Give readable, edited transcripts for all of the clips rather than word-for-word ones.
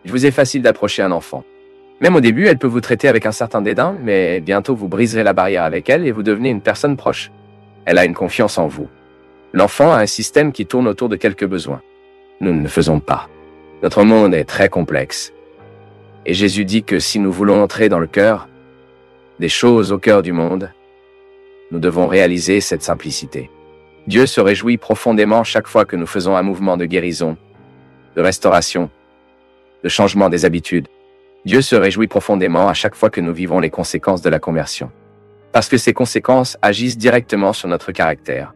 Il vous est facile d'approcher un enfant. Même au début, elle peut vous traiter avec un certain dédain, mais bientôt vous briserez la barrière avec elle et vous devenez une personne proche. Elle a une confiance en vous. L'enfant a un système qui tourne autour de quelques besoins. Nous ne le faisons pas. Notre monde est très complexe. Et Jésus dit que si nous voulons entrer dans le cœur, des choses au cœur du monde, nous devons réaliser cette simplicité. Dieu se réjouit profondément chaque fois que nous faisons un mouvement de guérison, de restauration, de changement des habitudes. Dieu se réjouit profondément à chaque fois que nous vivons les conséquences de la conversion. Parce que ces conséquences agissent directement sur notre caractère.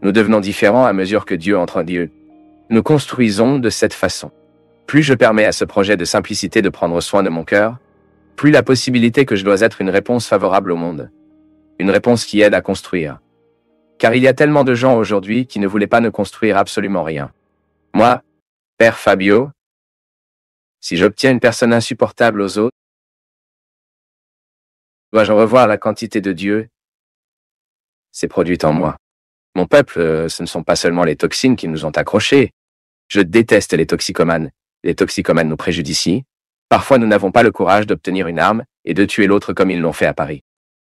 Nous devenons différents à mesure que Dieu entre en Dieu. Nous construisons de cette façon. Plus je permets à ce projet de simplicité de prendre soin de mon cœur, plus la possibilité que je dois être une réponse favorable au monde. Une réponse qui aide à construire. Car il y a tellement de gens aujourd'hui qui ne voulaient pas ne construire absolument rien. Moi, Père Fabio, si j'obtiens une personne insupportable aux autres, dois-je revoir la quantité de Dieu c'est produite en moi. Mon peuple, ce ne sont pas seulement les toxines qui nous ont accrochés. Je déteste les toxicomanes. Les toxicomanes nous préjudicient. Parfois, nous n'avons pas le courage d'obtenir une arme et de tuer l'autre comme ils l'ont fait à Paris.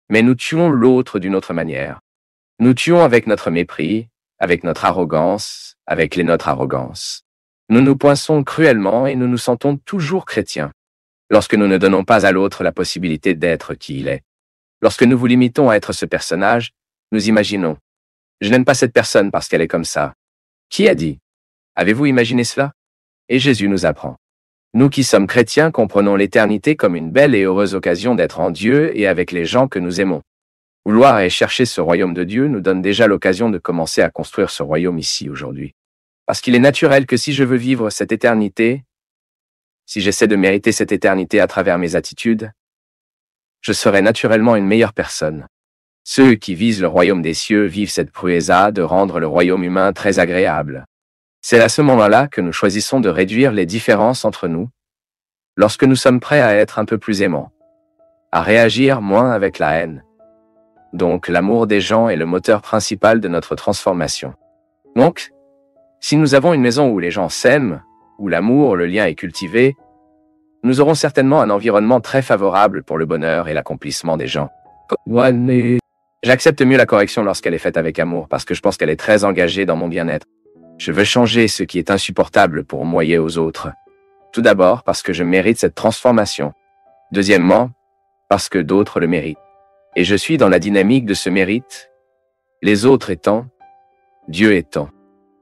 Mais nous tuons l'autre d'une autre manière. Nous tuons avec notre mépris, avec notre arrogance, avec notre arrogance. Nous nous poinçons cruellement et nous nous sentons toujours chrétiens. Lorsque nous ne donnons pas à l'autre la possibilité d'être qui il est. Lorsque nous vous limitons à être ce personnage, nous imaginons. Je n'aime pas cette personne parce qu'elle est comme ça. Qui a dit? Avez-vous imaginé cela? Et Jésus nous apprend. Nous qui sommes chrétiens comprenons l'éternité comme une belle et heureuse occasion d'être en Dieu et avec les gens que nous aimons. Vouloir et chercher ce royaume de Dieu nous donne déjà l'occasion de commencer à construire ce royaume ici aujourd'hui. Parce qu'il est naturel que si je veux vivre cette éternité, si j'essaie de mériter cette éternité à travers mes attitudes, je serai naturellement une meilleure personne. Ceux qui visent le royaume des cieux vivent cette pruesa de rendre le royaume humain très agréable. C'est à ce moment-là que nous choisissons de réduire les différences entre nous, lorsque nous sommes prêts à être un peu plus aimants, à réagir moins avec la haine. Donc, l'amour des gens est le moteur principal de notre transformation. Donc, si nous avons une maison où les gens s'aiment, où l'amour, le lien est cultivé, nous aurons certainement un environnement très favorable pour le bonheur et l'accomplissement des gens. J'accepte mieux la correction lorsqu'elle est faite avec amour parce que je pense qu'elle est très engagée dans mon bien-être. Je veux changer ce qui est insupportable pour moyer aux autres. Tout d'abord parce que je mérite cette transformation. Deuxièmement, parce que d'autres le méritent. Et je suis dans la dynamique de ce mérite, les autres étant, Dieu étant.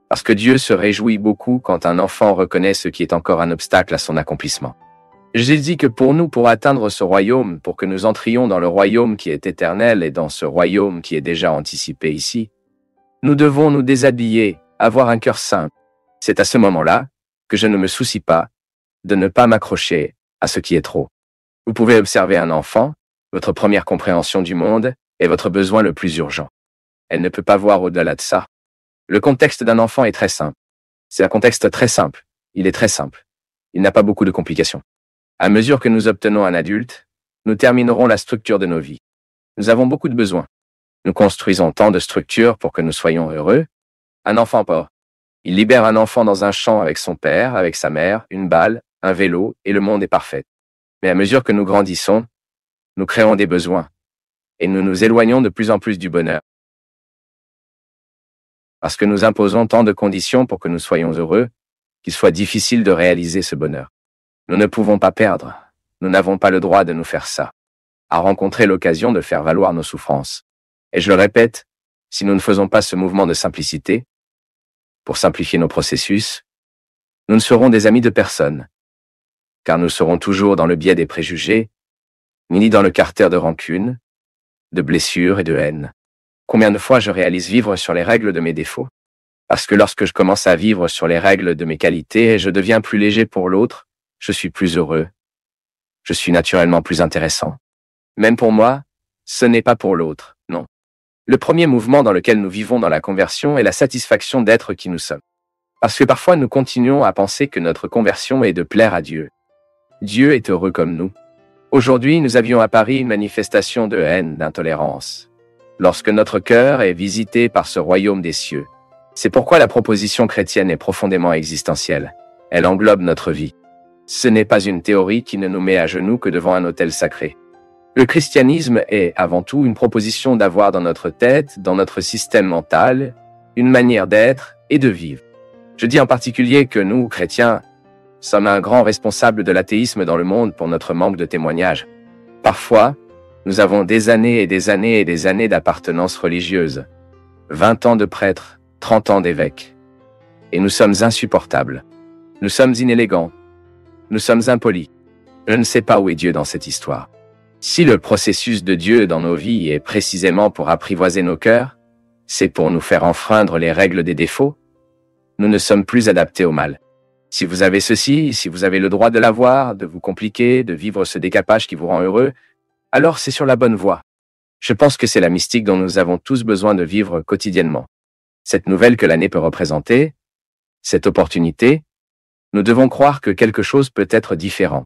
Parce que Dieu se réjouit beaucoup quand un enfant reconnaît ce qui est encore un obstacle à son accomplissement. J'ai dit que pour nous, pour atteindre ce royaume, pour que nous entrions dans le royaume qui est éternel et dans ce royaume qui est déjà anticipé ici, nous devons nous déshabiller, avoir un cœur simple. C'est à ce moment-là que je ne me soucie pas de ne pas m'accrocher à ce qui est trop. Vous pouvez observer un enfant, votre première compréhension du monde est votre besoin le plus urgent. Elle ne peut pas voir au-delà de ça. Le contexte d'un enfant est très simple. C'est un contexte très simple. Il est très simple. Il n'a pas beaucoup de complications. À mesure que nous obtenons un adulte, nous terminerons la structure de nos vies. Nous avons beaucoup de besoins. Nous construisons tant de structures pour que nous soyons heureux. Un enfant pas. Il libère un enfant dans un champ avec son père, avec sa mère, une balle, un vélo, et le monde est parfait. Mais à mesure que nous grandissons, nous créons des besoins. Et nous nous éloignons de plus en plus du bonheur. Parce que nous imposons tant de conditions pour que nous soyons heureux, qu'il soit difficile de réaliser ce bonheur. Nous ne pouvons pas perdre. Nous n'avons pas le droit de nous faire ça. À rencontrer l'occasion de faire valoir nos souffrances. Et je le répète, si nous ne faisons pas ce mouvement de simplicité, pour simplifier nos processus, nous ne serons des amis de personne. Car nous serons toujours dans le biais des préjugés, ni dans le carter de rancune, de blessures et de haine. Combien de fois je réalise vivre sur les règles de mes défauts? Parce que lorsque je commence à vivre sur les règles de mes qualités et je deviens plus léger pour l'autre, je suis plus heureux. Je suis naturellement plus intéressant. Même pour moi, ce n'est pas pour l'autre, non. Le premier mouvement dans lequel nous vivons dans la conversion est la satisfaction d'être qui nous sommes. Parce que parfois nous continuons à penser que notre conversion est de plaire à Dieu. Dieu est heureux comme nous. Aujourd'hui, nous avions à Paris une manifestation de haine, d'intolérance. Lorsque notre cœur est visité par ce royaume des cieux. C'est pourquoi la proposition chrétienne est profondément existentielle. Elle englobe notre vie. Ce n'est pas une théorie qui ne nous met à genoux que devant un autel sacré. Le christianisme est avant tout une proposition d'avoir dans notre tête, dans notre système mental, une manière d'être et de vivre. Je dis en particulier que nous, chrétiens, sommes un grand responsable de l'athéisme dans le monde pour notre manque de témoignages. Parfois, nous avons des années et des années et des années d'appartenance religieuse. 20 ans de prêtre, 30 ans d'évêque. Et nous sommes insupportables. Nous sommes inélégants. Nous sommes impolis. Je ne sais pas où est Dieu dans cette histoire. Si le processus de Dieu dans nos vies est précisément pour apprivoiser nos cœurs, c'est pour nous faire enfreindre les règles des défauts, nous ne sommes plus adaptés au mal. Si vous avez ceci, si vous avez le droit de l'avoir, de vous compliquer, de vivre ce décapage qui vous rend heureux, alors c'est sur la bonne voie. Je pense que c'est la mystique dont nous avons tous besoin de vivre quotidiennement. Cette nouvelle que l'année peut représenter, cette opportunité, nous devons croire que quelque chose peut être différent.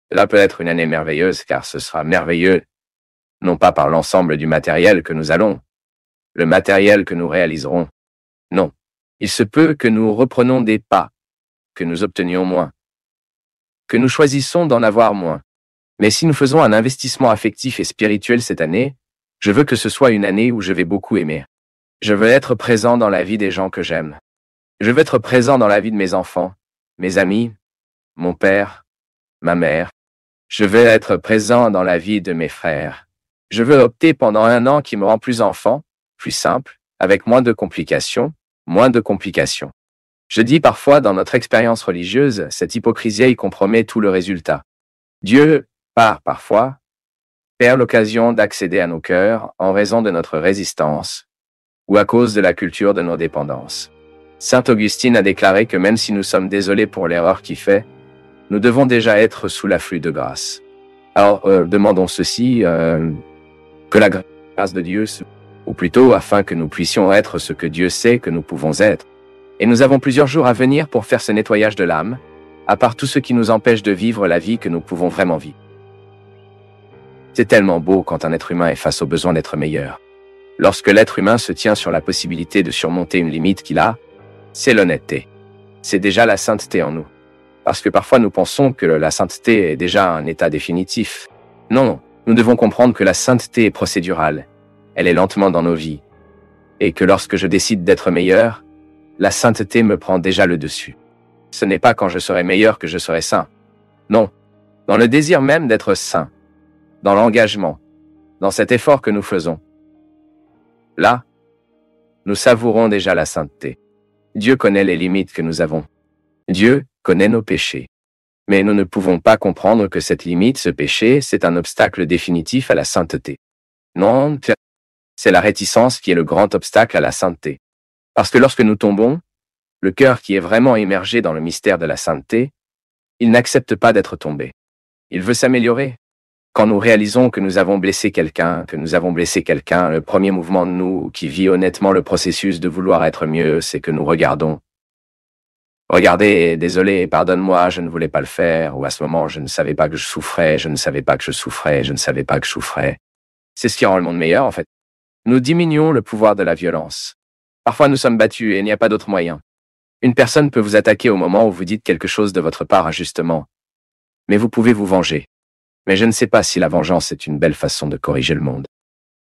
Cela peut être une année merveilleuse, car ce sera merveilleux, non pas par l'ensemble du matériel que nous allons, le matériel que nous réaliserons. Non, il se peut que nous reprenons des pas, que nous obtenions moins, que nous choisissons d'en avoir moins. Mais si nous faisons un investissement affectif et spirituel cette année, je veux que ce soit une année où je vais beaucoup aimer. Je veux être présent dans la vie des gens que j'aime. Je veux être présent dans la vie de mes enfants, mes amis, mon père, ma mère. Je veux être présent dans la vie de mes frères. Je veux opter pendant 1 an qui me rend plus enfant, plus simple, avec moins de complications, moins de complications. Je dis parfois dans notre expérience religieuse, cette hypocrisie y compromet tout le résultat. Dieu, parfois, perd l'occasion d'accéder à nos cœurs en raison de notre résistance ou à cause de la culture de nos dépendances. Sainte Augustine a déclaré que même si nous sommes désolés pour l'erreur qu'il fait, nous devons déjà être sous l'afflux de grâce. Alors, demandons ceci, que la grâce de Dieu, ou plutôt afin que nous puissions être ce que Dieu sait que nous pouvons être. Et nous avons plusieurs jours à venir pour faire ce nettoyage de l'âme, à part tout ce qui nous empêche de vivre la vie que nous pouvons vraiment vivre. C'est tellement beau quand un être humain est face au besoin d'être meilleur. Lorsque l'être humain se tient sur la possibilité de surmonter une limite qu'il a, c'est l'honnêteté. C'est déjà la sainteté en nous. Parce que parfois nous pensons que la sainteté est déjà un état définitif. Non, nous devons comprendre que la sainteté est procédurale. Elle est lentement dans nos vies. Et que lorsque je décide d'être meilleur, la sainteté me prend déjà le dessus. Ce n'est pas quand je serai meilleur que je serai saint. Non, dans le désir même d'être saint, dans l'engagement, dans cet effort que nous faisons. Là, nous savourons déjà la sainteté. Dieu connaît les limites que nous avons. Dieu connaît nos péchés. Mais nous ne pouvons pas comprendre que cette limite, ce péché, c'est un obstacle définitif à la sainteté. Non, c'est la réticence qui est le grand obstacle à la sainteté. Parce que lorsque nous tombons, le cœur qui est vraiment immergé dans le mystère de la sainteté, il n'accepte pas d'être tombé. Il veut s'améliorer. Quand nous réalisons que nous avons blessé quelqu'un, le premier mouvement de nous qui vit honnêtement le processus de vouloir être mieux, c'est que nous regardons. Regardez, désolé, pardonne-moi, je ne voulais pas le faire, ou à ce moment, je ne savais pas que je souffrais, je ne savais pas que je souffrais, je ne savais pas que je souffrais. C'est ce qui rend le monde meilleur, en fait. Nous diminuons le pouvoir de la violence. Parfois, nous sommes battus et il n'y a pas d'autre moyen. Une personne peut vous attaquer au moment où vous dites quelque chose de votre part injustement. Mais vous pouvez vous venger. Mais je ne sais pas si la vengeance est une belle façon de corriger le monde.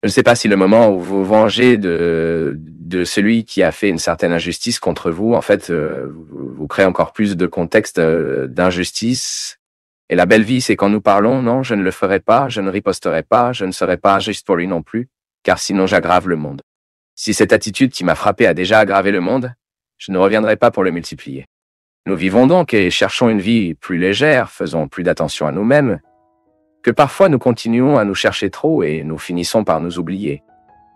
Je ne sais pas si le moment où vous vengez de celui qui a fait une certaine injustice contre vous, en fait, vous créez encore plus de contexte d'injustice. Et la belle vie, c'est quand nous parlons, non, je ne le ferai pas, je ne riposterai pas, je ne serai pas injuste pour lui non plus, car sinon j'aggrave le monde. Si cette attitude qui m'a frappé a déjà aggravé le monde, je ne reviendrai pas pour le multiplier. Nous vivons donc et cherchons une vie plus légère, faisons plus d'attention à nous-mêmes, que parfois nous continuons à nous chercher trop et nous finissons par nous oublier.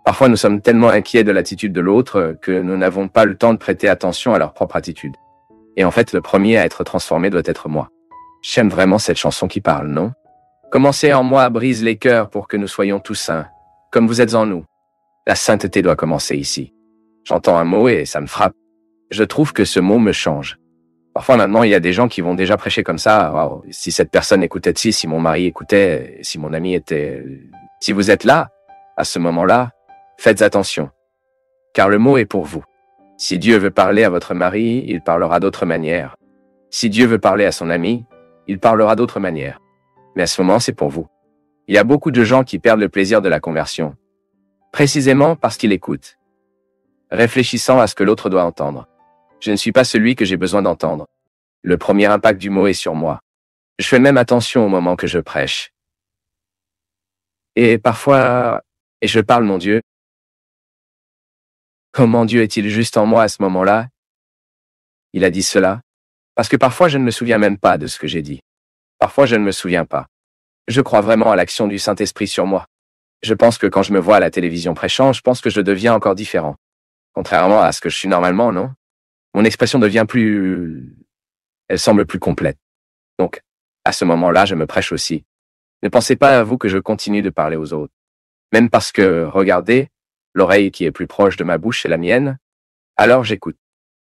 Parfois nous sommes tellement inquiets de l'attitude de l'autre que nous n'avons pas le temps de prêter attention à leur propre attitude. Et en fait, le premier à être transformé doit être moi. J'aime vraiment cette chanson qui parle, non? Commencez en moi brise les cœurs pour que nous soyons tous saints, comme vous êtes en nous. La sainteté doit commencer ici. J'entends un mot et ça me frappe. Je trouve que ce mot me change. Parfois maintenant, il y a des gens qui vont déjà prêcher comme ça. Wow, si cette personne écoutait ci, si mon mari écoutait, si mon ami était... Si vous êtes là, à ce moment-là, faites attention. Car le mot est pour vous. Si Dieu veut parler à votre mari, il parlera d'autres manières. Si Dieu veut parler à son ami, il parlera d'autres manières. Mais à ce moment, c'est pour vous. Il y a beaucoup de gens qui perdent le plaisir de la conversion, précisément parce qu'ils écoutent, réfléchissant à ce que l'autre doit entendre. Je ne suis pas celui que j'ai besoin d'entendre. Le premier impact du mot est sur moi. Je fais même attention au moment que je prêche. Et parfois, et je parle, mon Dieu, comment Dieu est-il juste en moi à ce moment-là? Il a dit cela, parce que parfois je ne me souviens même pas de ce que j'ai dit. Parfois je ne me souviens pas. Je crois vraiment à l'action du Saint-Esprit sur moi. Je pense que quand je me vois à la télévision prêchant, je pense que je deviens encore différent. Contrairement à ce que je suis normalement, non? Mon expression devient elle semble plus complète. Donc, à ce moment-là, je me prêche aussi. Ne pensez pas à vous que je continue de parler aux autres. Même parce que, regardez, l'oreille qui est plus proche de ma bouche est la mienne, alors j'écoute.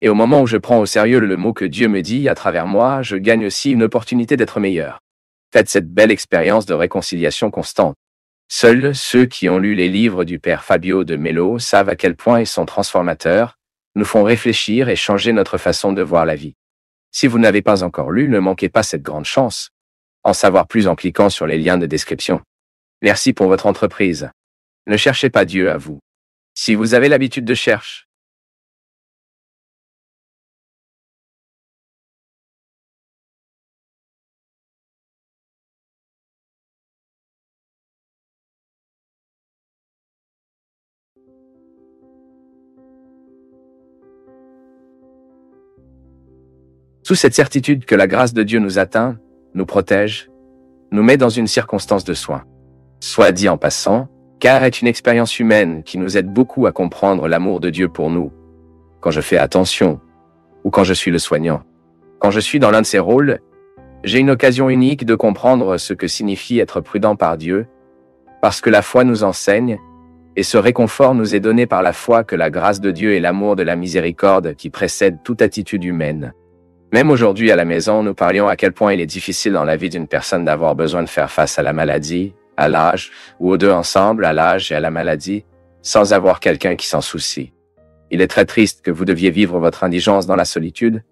Et au moment où je prends au sérieux le mot que Dieu me dit à travers moi, je gagne aussi une opportunité d'être meilleur. Faites cette belle expérience de réconciliation constante. Seuls ceux qui ont lu les livres du père Fabio de Mello savent à quel point ils sont transformateurs, nous font réfléchir et changer notre façon de voir la vie. Si vous n'avez pas encore lu, ne manquez pas cette grande chance. En savoir plus en cliquant sur les liens de description. Merci pour votre entreprise. Ne cherchez pas Dieu à vous. Si vous avez l'habitude de chercher, sous cette certitude que la grâce de Dieu nous atteint, nous protège, nous met dans une circonstance de soin. Soit dit en passant, car est une expérience humaine qui nous aide beaucoup à comprendre l'amour de Dieu pour nous. Quand je fais attention, ou quand je suis le soignant, quand je suis dans l'un de ces rôles, j'ai une occasion unique de comprendre ce que signifie être prudent par Dieu, parce que la foi nous enseigne, et ce réconfort nous est donné par la foi que la grâce de Dieu et l'amour de la miséricorde qui précèdent toute attitude humaine. Même aujourd'hui à la maison, nous parlions à quel point il est difficile dans la vie d'une personne d'avoir besoin de faire face à la maladie, à l'âge, ou aux deux ensemble, à l'âge et à la maladie, sans avoir quelqu'un qui s'en soucie. Il est très triste que vous deviez vivre votre indigence dans la solitude,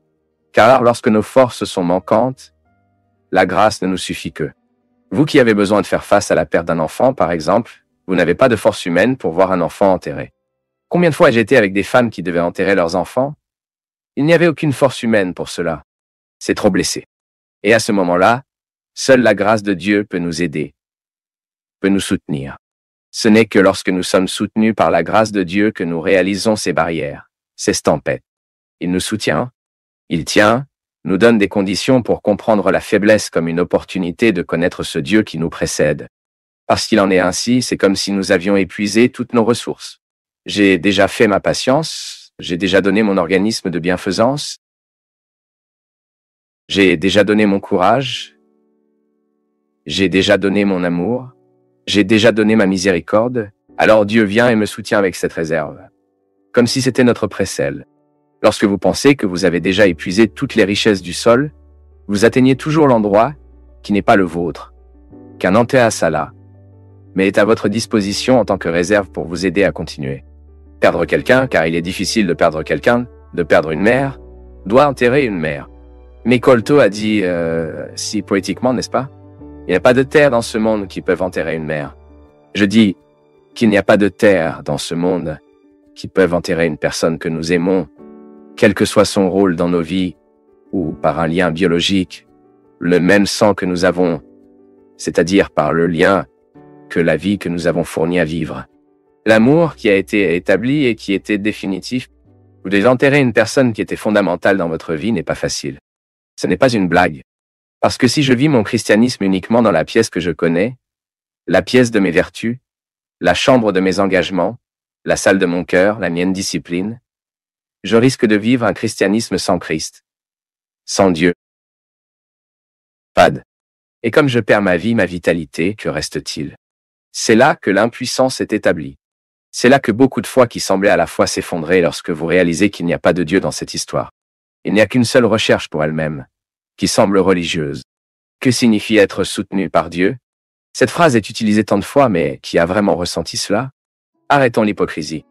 car lorsque nos forces sont manquantes, la grâce ne nous suffit que. Vous qui avez besoin de faire face à la perte d'un enfant, par exemple, vous n'avez pas de force humaine pour voir un enfant enterré. Combien de fois j'ai été avec des femmes qui devaient enterrer leurs enfants? Il n'y avait aucune force humaine pour cela. C'est trop blessé. Et à ce moment-là, seule la grâce de Dieu peut nous aider, peut nous soutenir. Ce n'est que lorsque nous sommes soutenus par la grâce de Dieu que nous réalisons ces barrières, ces tempêtes. Il nous soutient, il tient, nous donne des conditions pour comprendre la faiblesse comme une opportunité de connaître ce Dieu qui nous précède. Parce qu'il en est ainsi, c'est comme si nous avions épuisé toutes nos ressources. J'ai déjà fait ma patience, j'ai déjà donné mon organisme de bienfaisance, j'ai déjà donné mon courage, j'ai déjà donné mon amour, j'ai déjà donné ma miséricorde, alors Dieu vient et me soutient avec cette réserve. Comme si c'était notre précelle. Lorsque vous pensez que vous avez déjà épuisé toutes les richesses du sol, vous atteignez toujours l'endroit qui n'est pas le vôtre, qu'un antéasala, mais est à votre disposition en tant que réserve pour vous aider à continuer. Perdre quelqu'un, car il est difficile de perdre quelqu'un, de perdre une mère, doit enterrer une mère. Mais Colto a dit, si poétiquement, n'est-ce pas? Il n'y a pas de terre dans ce monde qui peuvent enterrer une mère. Je dis qu'il n'y a pas de terre dans ce monde qui peuvent enterrer une personne que nous aimons, quel que soit son rôle dans nos vies, ou par un lien biologique, le même sang que nous avons, c'est-à-dire par le lien que la vie que nous avons fournie à vivre. L'amour qui a été établi et qui était définitif. Vous devez enterrer une personne qui était fondamentale dans votre vie n'est pas facile. Ce n'est pas une blague. Parce que si je vis mon christianisme uniquement dans la pièce que je connais, la pièce de mes vertus, la chambre de mes engagements, la salle de mon cœur, la mienne discipline, je risque de vivre un christianisme sans Christ, sans Dieu. Fade. Et comme je perds ma vie, ma vitalité, que reste-t-il? C'est là que l'impuissance est établie. C'est là que beaucoup de foi qui semblaient à la fois s'effondrer lorsque vous réalisez qu'il n'y a pas de Dieu dans cette histoire. Il n'y a qu'une seule recherche pour elle-même, qui semble religieuse. Que signifie être soutenu par Dieu? Cette phrase est utilisée tant de fois, mais qui a vraiment ressenti cela? Arrêtons l'hypocrisie.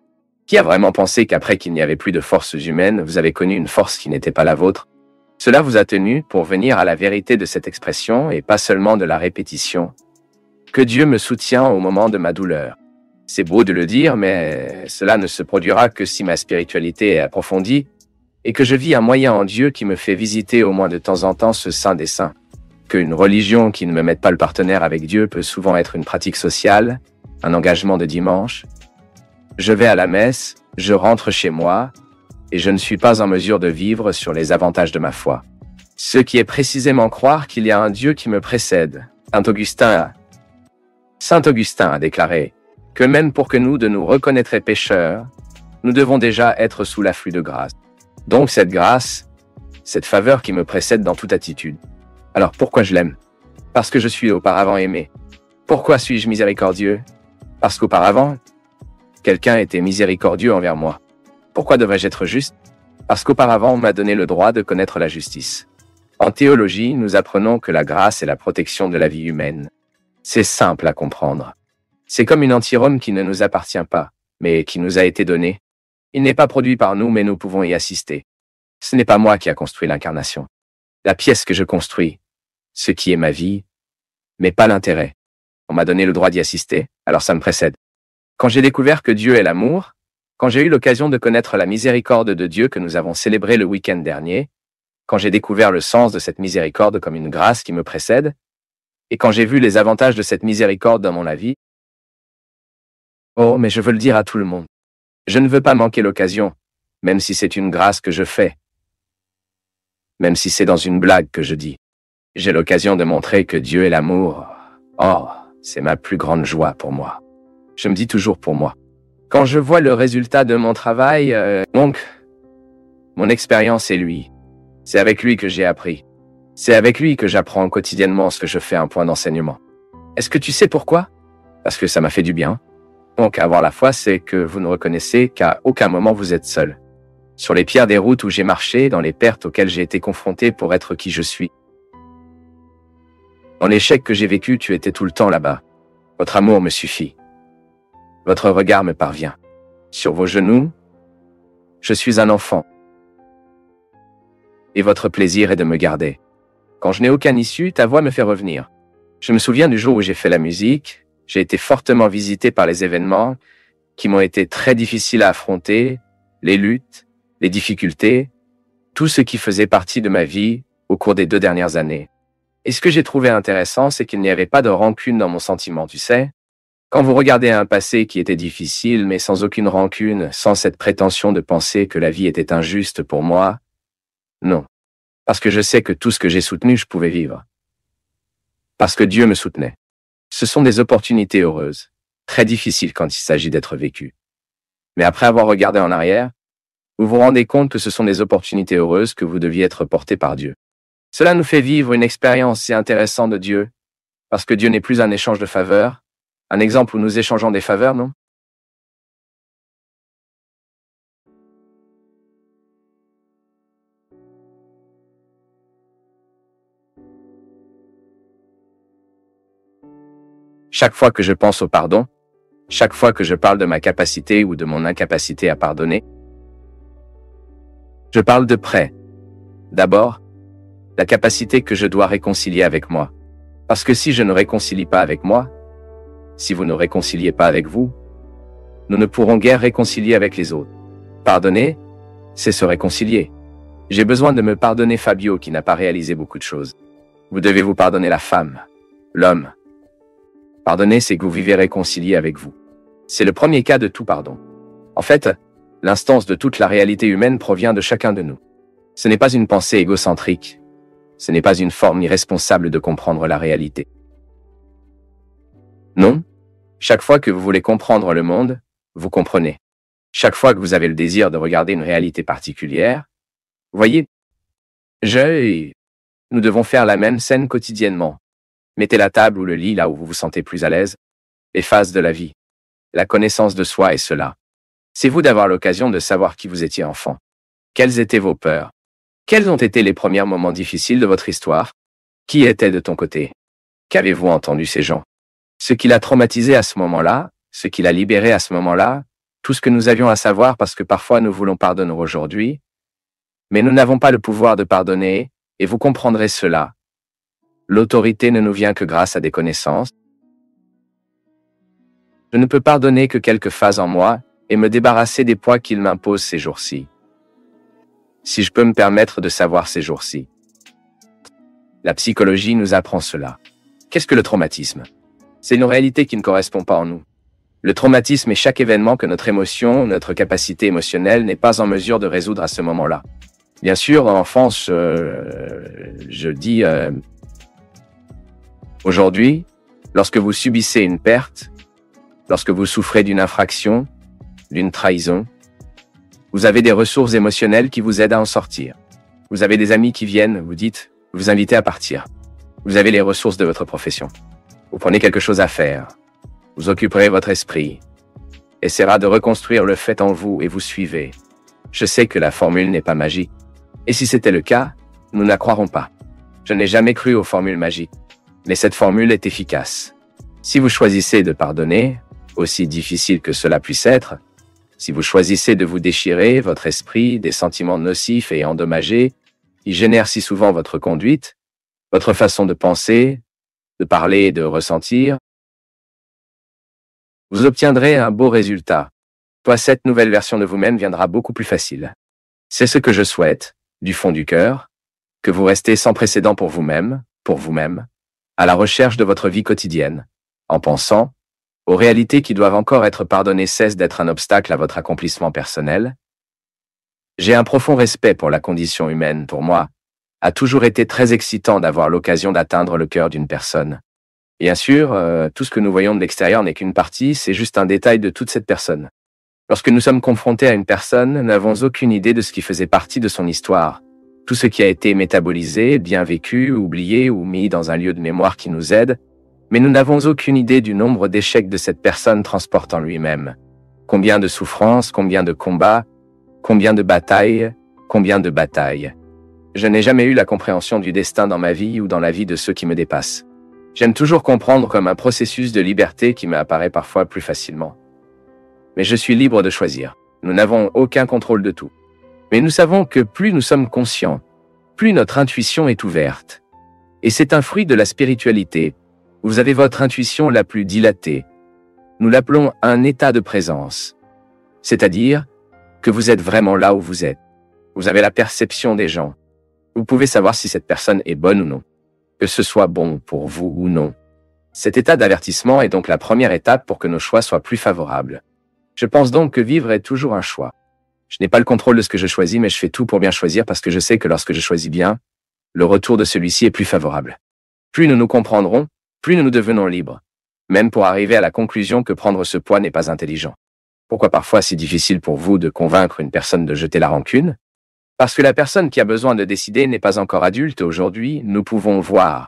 Qui a vraiment pensé qu'après qu'il n'y avait plus de forces humaines, vous avez connu une force qui n'était pas la vôtre? Cela vous a tenu pour venir à la vérité de cette expression et pas seulement de la répétition. Que Dieu me soutient au moment de ma douleur. C'est beau de le dire, mais cela ne se produira que si ma spiritualité est approfondie et que je vis un moyen en Dieu qui me fait visiter au moins de temps en temps ce saint des saints. Qu'une religion qui ne me mette pas le partenaire avec Dieu peut souvent être une pratique sociale, un engagement de dimanche. Je vais à la messe, je rentre chez moi, et je ne suis pas en mesure de vivre sur les avantages de ma foi. Ce qui est précisément croire qu'il y a un Dieu qui me précède. Saint Augustin a déclaré que même pour que nous de nous reconnaître pécheurs, nous devons déjà être sous l'afflux de grâce. Donc cette grâce, cette faveur qui me précède dans toute attitude. Alors pourquoi je l'aime? Parce que je suis auparavant aimé. Pourquoi suis-je miséricordieux? Parce qu'auparavant, quelqu'un était miséricordieux envers moi. Pourquoi devrais-je être juste? Parce qu'auparavant on m'a donné le droit de connaître la justice. En théologie, nous apprenons que la grâce est la protection de la vie humaine. C'est simple à comprendre. C'est comme une antirome qui ne nous appartient pas, mais qui nous a été donnée. Il n'est pas produit par nous, mais nous pouvons y assister. Ce n'est pas moi qui a construit l'incarnation. La pièce que je construis, ce qui est ma vie, mais pas l'intérêt. On m'a donné le droit d'y assister, alors ça me précède. Quand j'ai découvert que Dieu est l'amour, quand j'ai eu l'occasion de connaître la miséricorde de Dieu que nous avons célébrée le week-end dernier, quand j'ai découvert le sens de cette miséricorde comme une grâce qui me précède, et quand j'ai vu les avantages de cette miséricorde dans mon vie, oh, mais je veux le dire à tout le monde. Je ne veux pas manquer l'occasion, même si c'est une grâce que je fais, même si c'est dans une blague que je dis. J'ai l'occasion de montrer que Dieu est l'amour. Oh, c'est ma plus grande joie pour moi. Je me dis toujours pour moi. Quand je vois le résultat de mon travail, donc, mon expérience est lui. C'est avec lui que j'ai appris. C'est avec lui que j'apprends quotidiennement ce que je fais un point d'enseignement. Est-ce que tu sais pourquoi? Parce que ça m'a fait du bien. Donc, avoir la foi, c'est que vous ne reconnaissez qu'à aucun moment vous êtes seul. Sur les pierres des routes où j'ai marché, dans les pertes auxquelles j'ai été confronté pour être qui je suis. Dans l'échec que j'ai vécu, tu étais tout le temps là-bas. Votre amour me suffit. Votre regard me parvient. Sur vos genoux, je suis un enfant. Et votre plaisir est de me garder. Quand je n'ai aucune issue, ta voix me fait revenir. Je me souviens du jour où j'ai fait la musique, j'ai été fortement visité par les événements qui m'ont été très difficiles à affronter, les luttes, les difficultés, tout ce qui faisait partie de ma vie au cours des 2 dernières années. Et ce que j'ai trouvé intéressant, c'est qu'il n'y avait pas de rancune dans mon sentiment, tu sais. Quand vous regardez un passé qui était difficile, mais sans aucune rancune, sans cette prétention de penser que la vie était injuste pour moi, non. Parce que je sais que tout ce que j'ai soutenu, je pouvais vivre. Parce que Dieu me soutenait. Ce sont des opportunités heureuses, très difficiles quand il s'agit d'être vécues. Mais après avoir regardé en arrière, vous vous rendez compte que ce sont des opportunités heureuses que vous deviez être portées par Dieu. Cela nous fait vivre une expérience si intéressante de Dieu, parce que Dieu n'est plus un échange de faveurs, un exemple où nous échangeons des faveurs, non? Chaque fois que je pense au pardon, chaque fois que je parle de ma capacité ou de mon incapacité à pardonner, je parle de prêt. D'abord, la capacité que je dois réconcilier avec moi. Parce que si je ne réconcilie pas avec moi, si vous ne réconciliez pas avec vous, nous ne pourrons guère réconcilier avec les autres. Pardonner, c'est se réconcilier. J'ai besoin de me pardonner Fabio qui n'a pas réalisé beaucoup de choses. Vous devez vous pardonner la femme, l'homme. Pardonner, c'est que vous vivez réconcilié avec vous. C'est le premier cas de tout pardon. En fait, l'instance de toute la réalité humaine provient de chacun de nous. Ce n'est pas une pensée égocentrique. Ce n'est pas une forme irresponsable de comprendre la réalité. Non, chaque fois que vous voulez comprendre le monde, vous comprenez. Chaque fois que vous avez le désir de regarder une réalité particulière, voyez, nous devons faire la même scène quotidiennement. Mettez la table ou le lit là où vous vous sentez plus à l'aise. Les phases de la vie. La connaissance de soi est cela. C'est vous d'avoir l'occasion de savoir qui vous étiez enfant. Quelles étaient vos peurs? Quels ont été les premiers moments difficiles de votre histoire? Qui était de ton côté? Qu'avez-vous entendu ces gens? Ce qui l'a traumatisé à ce moment-là, ce qui l'a libéré à ce moment-là, tout ce que nous avions à savoir parce que parfois nous voulons pardonner aujourd'hui, mais nous n'avons pas le pouvoir de pardonner Et vous comprendrez cela. L'autorité ne nous vient que grâce à des connaissances. Je ne peux pardonner que quelques phases en moi et me débarrasser des poids qu'il m'impose ces jours-ci. Si je peux me permettre de savoir ces jours-ci. La psychologie nous apprend cela. Qu'est-ce que le traumatisme? C'est une réalité qui ne correspond pas en nous. Le traumatisme est chaque événement que notre émotion, notre capacité émotionnelle n'est pas en mesure de résoudre à ce moment-là. Bien sûr, en enfance, je dis, aujourd'hui, lorsque vous subissez une perte, lorsque vous souffrez d'une infraction, d'une trahison, vous avez des ressources émotionnelles qui vous aident à en sortir. Vous avez des amis qui viennent, vous invitez à partir. Vous avez les ressources de votre profession. Vous prenez quelque chose à faire. Vous occuperez votre esprit. Essaiera de reconstruire le fait en vous et vous suivez. Je sais que la formule n'est pas magique. Et si c'était le cas, nous ne la croirons pas. Je n'ai jamais cru aux formules magiques. Mais cette formule est efficace. Si vous choisissez de pardonner, aussi difficile que cela puisse être, si vous choisissez de vous déchirer votre esprit des sentiments nocifs et endommagés qui génèrent si souvent votre conduite, votre façon de penser, de parler et de ressentir, vous obtiendrez un beau résultat. Toi, cette nouvelle version de vous-même viendra beaucoup plus facile. C'est ce que je souhaite, du fond du cœur, que vous restez sans précédent pour vous-même, à la recherche de votre vie quotidienne, en pensant aux réalités qui doivent encore être pardonnées cessent d'être un obstacle à votre accomplissement personnel. J'ai un profond respect pour la condition humaine. Pour moi, a toujours été très excitant d'avoir l'occasion d'atteindre le cœur d'une personne. Bien sûr, tout ce que nous voyons de l'extérieur n'est qu'une partie, c'est juste un détail de toute cette personne. Lorsque nous sommes confrontés à une personne, nous n'avons aucune idée de ce qui faisait partie de son histoire. Tout ce qui a été métabolisé, bien vécu, oublié ou mis dans un lieu de mémoire qui nous aide, mais nous n'avons aucune idée du nombre d'échecs de cette personne transporte en lui-même. Combien de souffrances, combien de combats, combien de batailles. Je n'ai jamais eu la compréhension du destin dans ma vie ou dans la vie de ceux qui me dépassent. J'aime toujours comprendre comme un processus de liberté qui m'apparaît parfois plus facilement. Mais je suis libre de choisir. Nous n'avons aucun contrôle de tout. Mais nous savons que plus nous sommes conscients, plus notre intuition est ouverte. Et c'est un fruit de la spiritualité. Vous avez votre intuition la plus dilatée. Nous l'appelons un état de présence. C'est-à-dire que vous êtes vraiment là où vous êtes. Vous avez la perception des gens. Vous pouvez savoir si cette personne est bonne ou non. Que ce soit bon pour vous ou non. Cet état d'avertissement est donc la première étape pour que nos choix soient plus favorables. Je pense donc que vivre est toujours un choix. Je n'ai pas le contrôle de ce que je choisis, mais je fais tout pour bien choisir parce que je sais que lorsque je choisis bien, le retour de celui-ci est plus favorable. Plus nous nous comprendrons, plus nous devenons libres. Même pour arriver à la conclusion que prendre ce poids n'est pas intelligent. Pourquoi parfois c'est difficile pour vous de convaincre une personne de jeter la rancune? Parce que la personne qui a besoin de décider n'est pas encore adulte. Aujourd'hui, nous pouvons voir.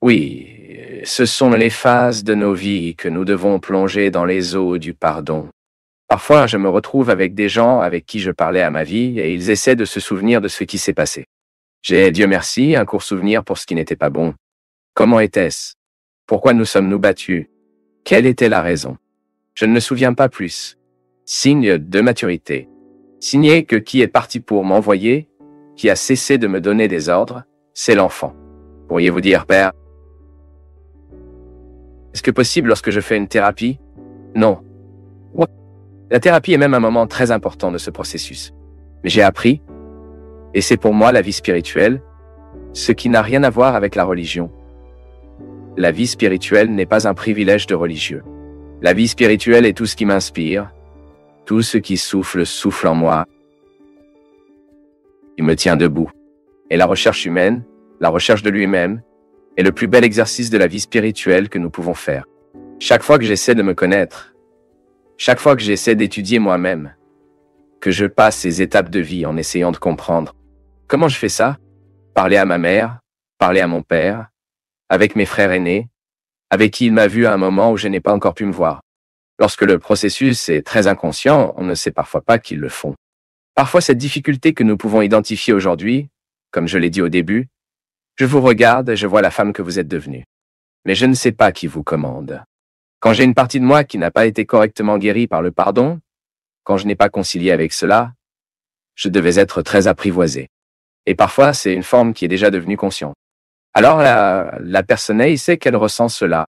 Oui, ce sont les phases de nos vies que nous devons plonger dans les eaux du pardon. Parfois, je me retrouve avec des gens avec qui je parlais à ma vie et ils essaient de se souvenir de ce qui s'est passé. J'ai, Dieu merci, un court souvenir pour ce qui n'était pas bon. Comment était-ce? Pourquoi nous sommes-nous battus? Quelle était la raison? Je ne me souviens pas plus. Signe de maturité. Signer que qui est parti pour m'envoyer, qui a cessé de me donner des ordres, c'est l'enfant. Pourriez-vous dire, Père? Est-ce que possible lorsque je fais une thérapie? Non. La thérapie est même un moment très important de ce processus. Mais j'ai appris, et c'est pour moi la vie spirituelle, ce qui n'a rien à voir avec la religion. La vie spirituelle n'est pas un privilège de religieux. La vie spirituelle est tout ce qui m'inspire, tout ce qui souffle en moi, qui me tient debout. Et la recherche humaine, la recherche de lui-même, est le plus bel exercice de la vie spirituelle que nous pouvons faire. Chaque fois que j'essaie de me connaître, chaque fois que j'essaie d'étudier moi-même, que je passe ces étapes de vie en essayant de comprendre. Comment je fais ça? Parler à ma mère, parler à mon père, avec mes frères aînés, avec qui il m'a vu à un moment où je n'ai pas encore pu me voir. Lorsque le processus est très inconscient, on ne sait parfois pas qu'ils le font. Parfois, cette difficulté que nous pouvons identifier aujourd'hui, comme je l'ai dit au début, je vous regarde et je vois la femme que vous êtes devenue. Mais je ne sais pas qui vous commande. Quand j'ai une partie de moi qui n'a pas été correctement guérie par le pardon, quand je n'ai pas concilié avec cela, je devais être très apprivoisé. Et parfois, c'est une forme qui est déjà devenue consciente. Alors la personne sait qu'elle ressent cela.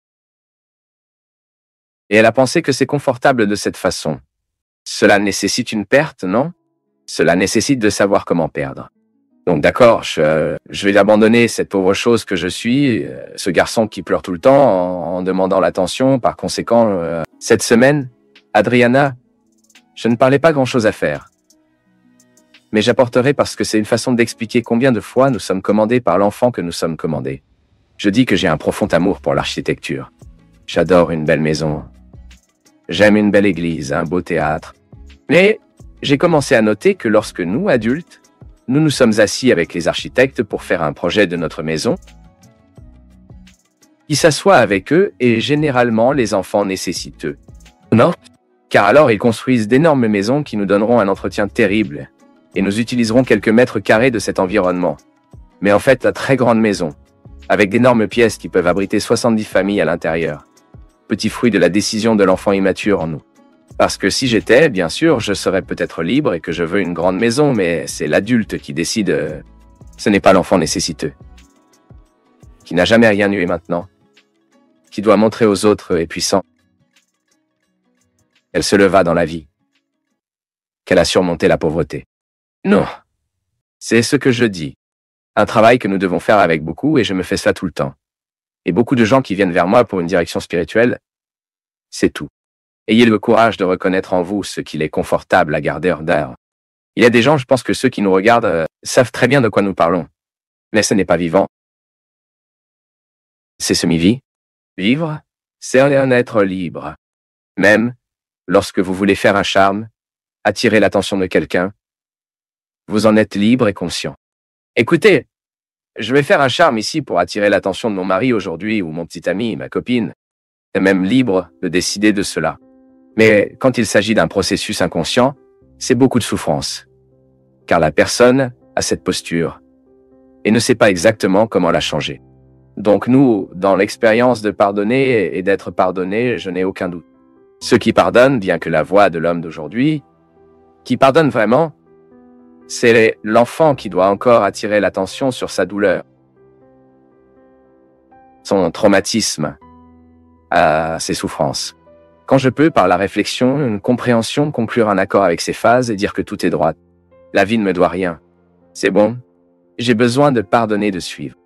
Et elle a pensé que c'est confortable de cette façon. Cela nécessite une perte, non? Cela nécessite de savoir comment perdre. Donc d'accord, je vais abandonner cette pauvre chose que je suis, ce garçon qui pleure tout le temps en demandant l'attention. Par conséquent, cette semaine, Adriana, je ne parlais pas grand-chose à faire. Mais j'apporterai parce que c'est une façon d'expliquer combien de fois nous sommes commandés par l'enfant que nous sommes commandés. Je dis que j'ai un profond amour pour l'architecture. J'adore une belle maison. J'aime une belle église, un beau théâtre. Mais j'ai commencé à noter que lorsque nous, adultes, nous nous sommes assis avec les architectes pour faire un projet de notre maison, ils s'assoient avec eux et généralement les enfants nécessitent eux. Non? Car alors ils construisent d'énormes maisons qui nous donneront un entretien terrible et nous utiliserons quelques mètres carrés de cet environnement. Mais en fait, la très grande maison, avec d'énormes pièces qui peuvent abriter 70 familles à l'intérieur. Petit fruit de la décision de l'enfant immature en nous. Parce que si j'étais, bien sûr, je serais peut-être libre et que je veux une grande maison, mais c'est l'adulte qui décide. Ce n'est pas l'enfant nécessiteux. Qui n'a jamais rien eu et maintenant. Qui doit montrer aux autres et puissant. Elle se leva dans la vie. Qu'elle a surmonté la pauvreté. Non. C'est ce que je dis. Un travail que nous devons faire avec beaucoup et je me fais ça tout le temps. Et beaucoup de gens qui viennent vers moi pour une direction spirituelle, c'est tout. Ayez le courage de reconnaître en vous ce qu'il est confortable à garder hors d'air. Il y a des gens, je pense que ceux qui nous regardent savent très bien de quoi nous parlons. Mais ce n'est pas vivant. C'est semi-vie. Vivre, c'est un être libre. Même, lorsque vous voulez faire un charme, attirer l'attention de quelqu'un, vous en êtes libre et conscient. Écoutez, je vais faire un charme ici pour attirer l'attention de mon mari aujourd'hui ou mon petit ami, ma copine. Et même libre de décider de cela. Mais quand il s'agit d'un processus inconscient, c'est beaucoup de souffrance. Car la personne a cette posture et ne sait pas exactement comment la changer. Donc nous, dans l'expérience de pardonner et d'être pardonné, je n'ai aucun doute. Ceux qui pardonnent, bien que la voix de l'homme d'aujourd'hui, qui pardonnent vraiment, c'est l'enfant qui doit encore attirer l'attention sur sa douleur, son traumatisme, ses souffrances. Quand je peux, par la réflexion, une compréhension, conclure un accord avec ces phases et dire que tout est droit. La vie ne me doit rien. C'est bon. J'ai besoin de pardonner, de suivre.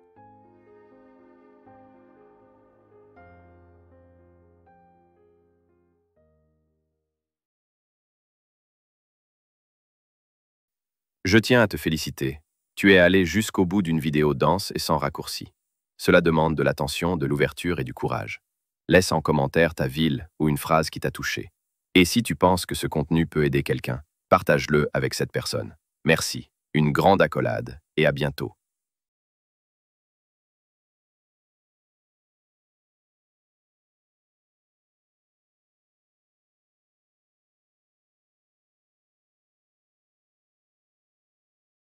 Je tiens à te féliciter. Tu es allé jusqu'au bout d'une vidéo dense et sans raccourci. Cela demande de l'attention, de l'ouverture et du courage. Laisse en commentaire ta ville ou une phrase qui t'a touché. Et si tu penses que ce contenu peut aider quelqu'un, partage-le avec cette personne. Merci, une grande accolade et à bientôt.